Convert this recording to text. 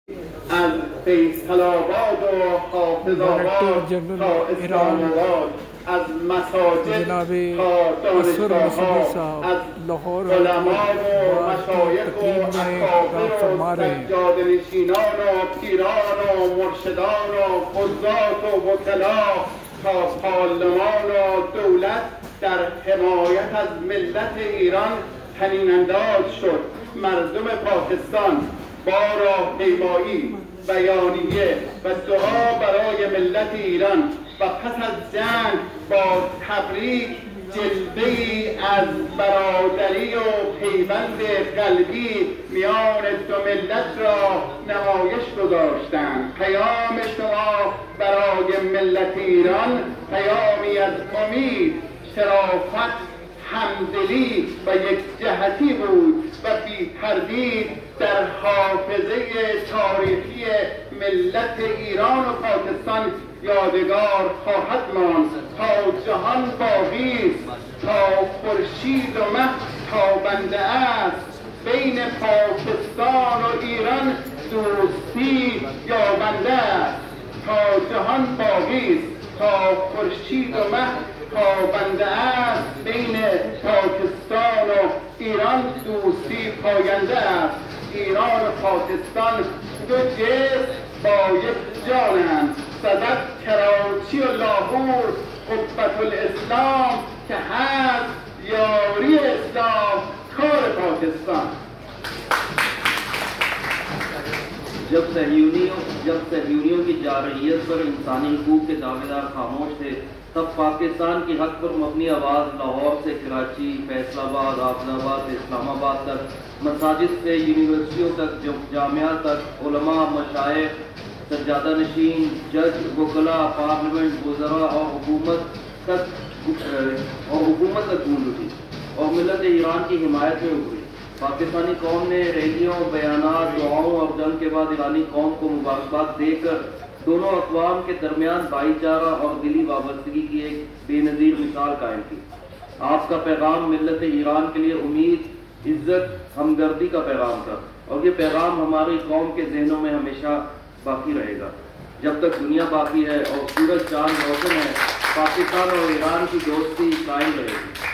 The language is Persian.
از فیصل‌آباد و حافظ‌آباد تا اسلام آباد، از مساجد تا دانشگاه‌ها، از علما و مشایخ و اکابر و سجاده‌نشینان و پیران و مرشدان و قضات و وکلا تا پارلمان و دولت در حمایت از ملت ایران طنین انداز شد. مردم پاکستان با راهپیمایی، بیانیه و دعا برای ملت ایران و پس از جنگ با تبریک جلوه‌ای از برادری و پیوند قلبی میان دو ملت را نمایش گذاشتند. پیام شما برای ملت ایران پیامی از امید، شرافت، همدلی و یکجهتی بود و بی تردید در حافظه تاریخی ملت ایران و پاکستان یادگار خواهد ماند تا جهان باقی است، تا خورشید و مه تابنده است. بین پاکستان و ایران دوستی یابنده است، تا جهان باقی است، تا خورشید و مه تابنده است. بین پاکستان و ایران دوستی پاینده است. ایران و پاکستان دو جسم با یک جانند. صدد کراچی و لاهور قبة الاسلام که هست یاری اسلام کار پاکستان. जब सहयूनियों की जारहियत पर इंसानी हकूक़ के दावेदार खामोश थे, तब पाकिस्तान की हक पर मबनी आवाज़ लाहौर से कराची, फैसलाबाद, आदिलाबाद से इस्लामाबाद तक, मसाजिद से यूनिवर्सिटियों तक, जामिया तक, उलमा, मशाइख, सज्जादा नशीन, जज, वकला, पार्लियामेंट, वज़रा और हुकूमत तक गूंज उठी और मिलत ईरान की हिमायत में उभरी। पाकिस्तानी कौम ने रैलियों, बयानात, दुआओं और जंग के बाद ईरानी कौम को मुबारकबाद देकर दोनों अक़वाम के दरमियान भाईचारा और दिली वाबस्तगी की एक बेनज़ीर मिसाल कायम की। आपका पैगाम मिल्लत ईरान के लिए उम्मीद, इज़्ज़त, हमदर्दी का पैगाम था और ये पैगाम हमारी कौम के जहनों में हमेशा बाकी रहेगा। जब तक दुनिया बाकी है और सूरज चांद रोशन है, पाकिस्तान और ईरान की दोस्ती कायम रहेगी।